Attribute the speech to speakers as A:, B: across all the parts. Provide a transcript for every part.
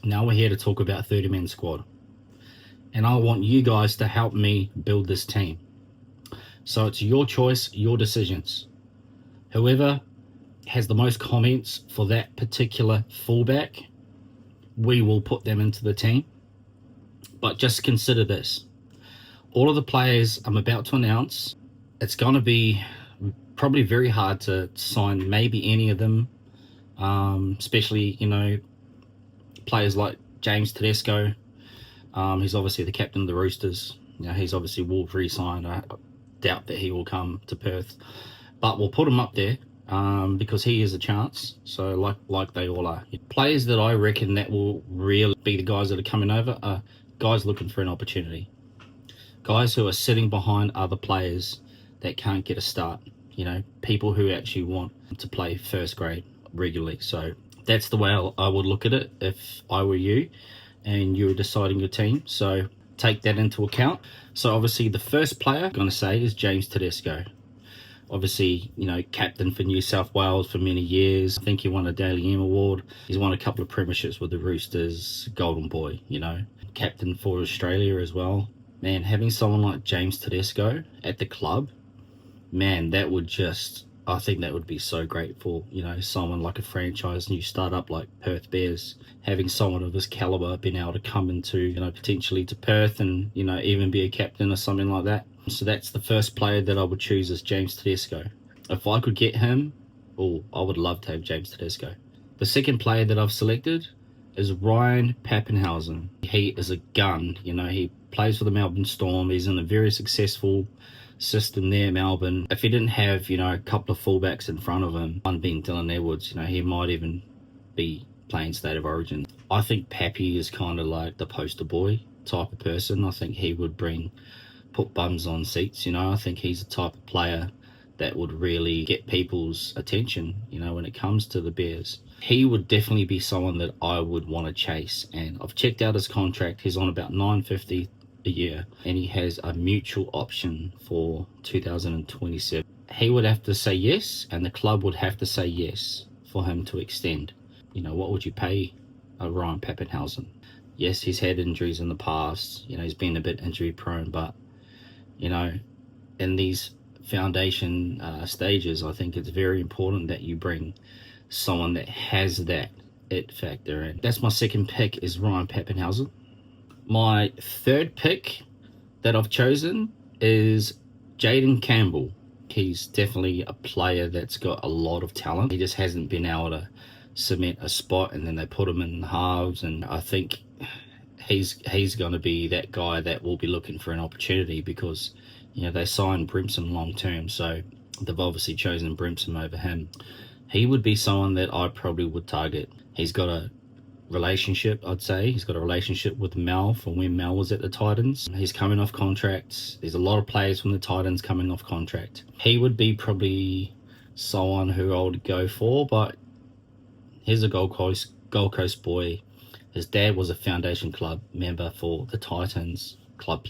A: Now we're here to talk about 30-man squad. And I want you guys to help me build this team. So it's your choice, your decisions. Whoever has the most comments for that particular fullback, we will put them into the team. But just consider this. All of the players I'm about to announce, it's going to be probably very hard to sign maybe any of them, especially, players like James Tedesco. He's obviously the captain of the Roosters. He's obviously Wolves re-signed. I doubt that he will come to Perth, but we'll put him up there because he is a chance. So like they all are. Players that I reckon that will really be the guys that are coming over are guys looking for an opportunity. Guys who are sitting behind other players that can't get a start. People who actually want to play first grade regularly. So that's the way I would look at it if I were you and you were deciding your team. So take that into account. So obviously the first player I'm going to say is James Tedesco. Obviously, captain for New South Wales for many years. I think he won a Daily M award. He's won a couple of premierships with the Roosters, golden boy, captain for Australia as well. Man, having someone like James Tedesco at the club, man, I think that would be so great for, someone like a franchise, new startup like Perth Bears, having someone of his caliber being able to come into, potentially to Perth and, even be a captain or something like that. So that's the first player that I would choose as James Tedesco. If I could get him, I would love to have James Tedesco. The second player that I've selected is Ryan Papenhuyzen. He is a gun, he plays for the Melbourne Storm. He's in a very successful system there, Melbourne. If he didn't have, a couple of fullbacks in front of him, one being Dylan Edwards, he might even be playing State of Origin. I think Pappy is kind of like the poster boy type of person. I think he would put bums on seats, I think he's the type of player that would really get people's attention, when it comes to the Bears. He would definitely be someone that I would want to chase. And I've checked out his contract. He's on about $950 a year, and he has a mutual option for 2027. He would have to say yes, and the club would have to say yes for him to extend. What would you pay Ryan Papenhuyzen? Yes, he's had injuries in the past. He's been a bit injury prone, but in these foundation stages, I think it's very important that you bring someone that has that it factor. And that's my second pick, is Ryan Papenhuyzen. My third pick that I've chosen is Jayden Campbell. He's definitely a player that's got a lot of talent. He just hasn't been able to cement a spot, and then they put him in the halves, and I think he's going to be that guy that will be looking for an opportunity because, they signed Brimson long term, so they've obviously chosen Brimson over him. He would be someone that I probably would target. He's got a relationship, I'd say. He's got a relationship with Mel from when Mel was at the Titans. He's coming off contract. There's a lot of players from the Titans coming off contract. He would be probably someone who I would go for, but he's a Gold Coast boy. His dad was a foundation club member for the Titans, for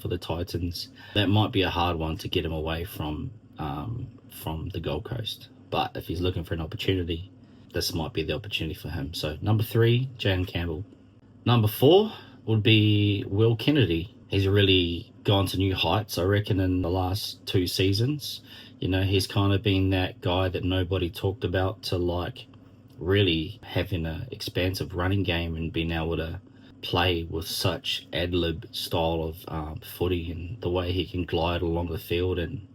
A: the Titans. That might be a hard one to get him away from the Gold Coast. But if he's looking for an opportunity, this might be the opportunity for him. So number 3, Jayden Campbell. Number 4 would be Will Kennedy. He's really gone to new heights, I reckon, in the last 2 seasons. He's kind of been that guy that nobody talked about to really having an expansive running game and being able to play with such ad-lib style of footy, and the way he can glide along the field and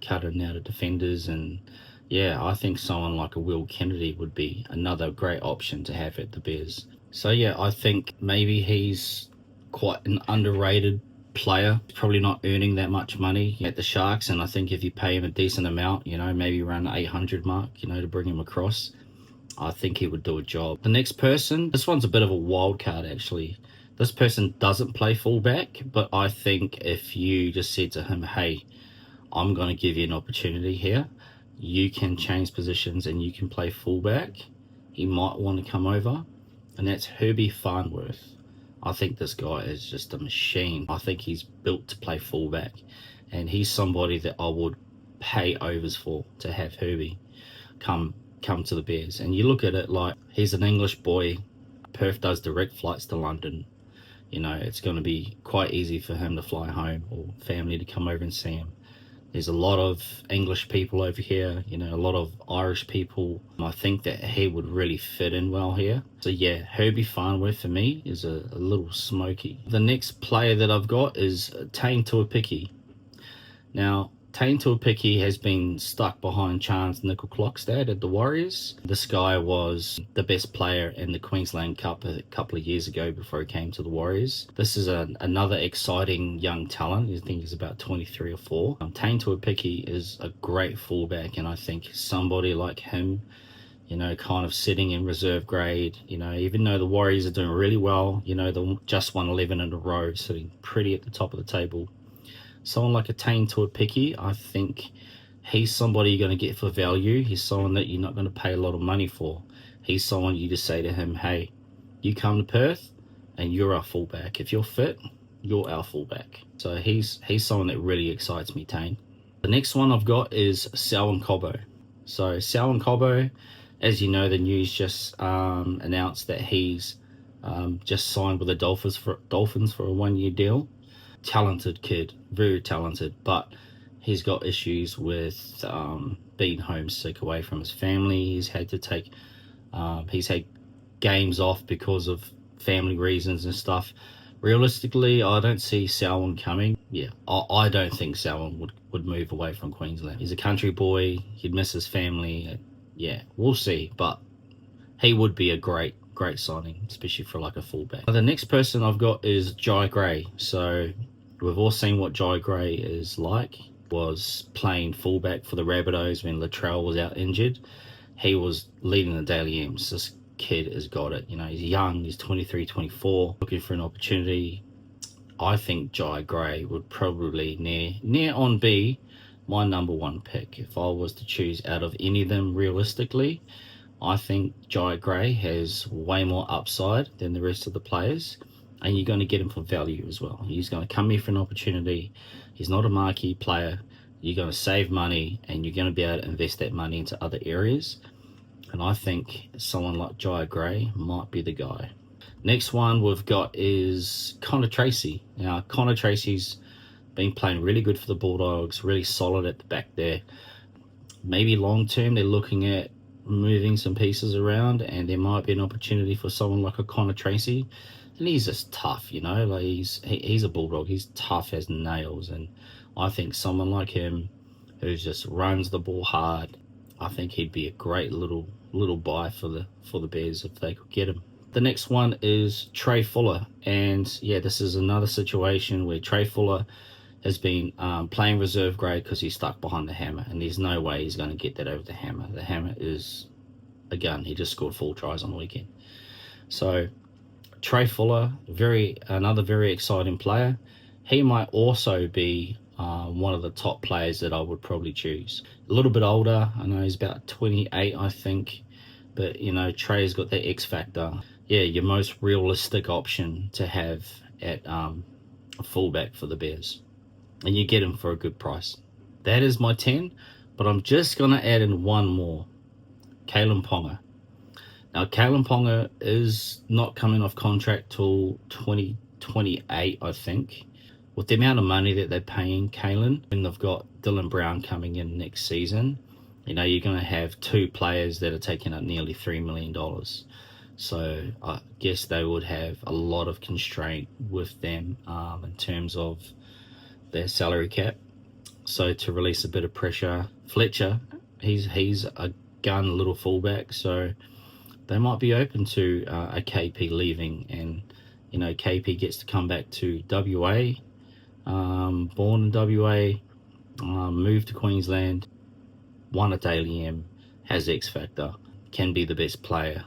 A: cut in and out of defenders. And yeah, I think someone like a Will Kennedy would be another great option to have at the Bears. So yeah, I think maybe he's quite an underrated player. Probably not earning that much money at the Sharks, and I think if you pay him a decent amount, maybe around the 800 mark, to bring him across, I think he would do a job. The next person, this one's a bit of a wild card actually. This person doesn't play fullback, but I think if you just said to him, hey, I'm going to give you an opportunity here, you can change positions and you can play fullback, he might want to come over, and that's Herbie Farnworth. I think this guy is just a machine. I think he's built to play fullback, and he's somebody that I would pay overs for, to have Herbie come to the Bears. And you look at it like he's an English boy, Perth does direct flights to London. You know, it's going to be quite easy for him to fly home, or family to come over and see him. There's a lot of English people over here, you know, a lot of Irish people. I think that he would really fit in well here. So yeah, Herbie Farnworth for me is a little smoky. The next player that I've got is Taine Tuapiki. Now, Taine Tuapiki has been stuck behind Chance Nickel-Klokstad at the Warriors. This guy was the best player in the Queensland Cup a couple of years ago before he came to the Warriors. This is another exciting young talent. I think he's about 23 or 4. Taine Tuapiki is a great fullback, and I think somebody like him, you know, kind of sitting in reserve grade, you know, even though the Warriors are doing really well, you know, they just won 11 in a row, sitting pretty at the top of the table. Someone like a Taine Tuapiki, I think he's somebody you're going to get for value. He's someone that you're not going to pay a lot of money for. He's someone you just say to him, hey, you come to Perth and you're our fullback. If you're fit, you're our fullback. So he's someone that really excites me, Taine. The next one I've got is Selwyn Cobbo. So Selwyn Cobbo, as you know, the news just announced that he's just signed with the Dolphins for a 1-year deal. Talented kid, very talented, but he's got issues with being homesick away from his family. He's had games off because of family reasons and stuff. Realistically, I don't see Selwyn coming. Yeah, I don't think Selwyn would move away from Queensland. He's a country boy. He'd miss his family. Yeah, we'll see, but he would be a great signing, especially for like a fullback. The next person I've got is Jye Gray. So we've all seen what Jye Gray is like. Was playing fullback for the Rabbitohs when Latrell was out injured. He was leading the Daily M's. This kid has got it. You know, he's young, he's 23, 24, looking for an opportunity. I think Jye Gray would probably near on be my number 1 pick. If I was to choose out of any of them realistically, I think Jye Gray has way more upside than the rest of the players, and you're going to get him for value as well. He's going to come here for an opportunity. He's not a marquee player. You're going to save money, and you're going to be able to invest that money into other areas. And I think someone like Jye Gray might be the guy. Next one we've got is Connor Tracy. Now, Connor Tracy's been playing really good for the Bulldogs, really solid at the back there. Maybe long term they're looking at moving some pieces around, and there might be an opportunity for someone like a Connor Tracy. And he's just tough, you know, like he's a Bulldog. He's tough as nails, and I think someone like him who just runs the ball hard, I think he'd be a great little buy for the Bears if they could get him. The next one is Trey Fuller, and yeah, this is another situation where Trey Fuller has been playing reserve grade because he's stuck behind the hammer, and there's no way he's going to get that over the hammer. The hammer is a gun. He just scored 4 tries on the weekend. So Trey Fuller, another very exciting player. He might also be one of the top players that I would probably choose. A little bit older. I know he's about 28, I think. But, you know, Trey's got the X factor. Yeah, your most realistic option to have at a fullback for the Bears. And you get him for a good price. That is my 10, but I'm just going to add in one more. Kayln Ponga. Now, Kayln Ponga is not coming off contract till 2028, I think. With the amount of money that they're paying Kayln, and they've got Dylan Brown coming in next season, you know, you're going to have 2 players that are taking up nearly $3 million. So I guess they would have a lot of constraint with them in terms of their salary cap. So to release a bit of pressure, Fletcher, he's a gun little fullback, so they might be open to a KP leaving, and you know, KP gets to come back to WA, born in WA, moved to Queensland, won a Daily M, has X factor, can be the best player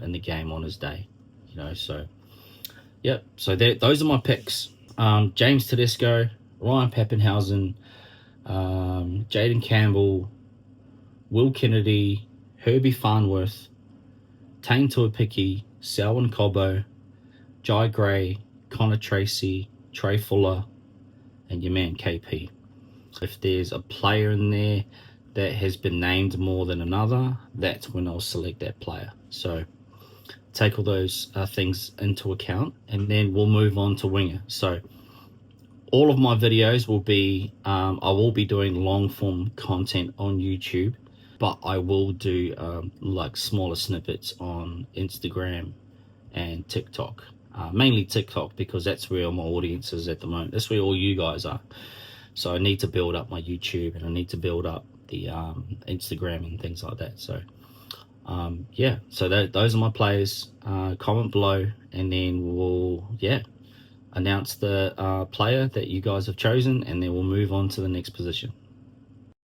A: in the game on his day, you know. So yep, so those are my picks. James Tedesco, Ryan Papenhuyzen, Jayden Campbell, Will Kennedy, Herbie Farnworth, Taine Tuapiki, Selwyn Cobbo, Jye Gray, Connor Tracy, Trey Fuller, and your man KP. If there's a player in there that has been named more than another, that's when I'll select that player. So take all those things into account, and then we'll move on to winger. So all of my videos will be, I will be doing long form content on YouTube, but I will do like smaller snippets on Instagram and TikTok. Mainly TikTok, because that's where my audience is at the moment. That's where all you guys are. So I need to build up my YouTube, and I need to build up the Instagram and things like that. So yeah, so those are my players. Comment below, and then we'll announce the player that you guys have chosen, and then we'll move on to the next position.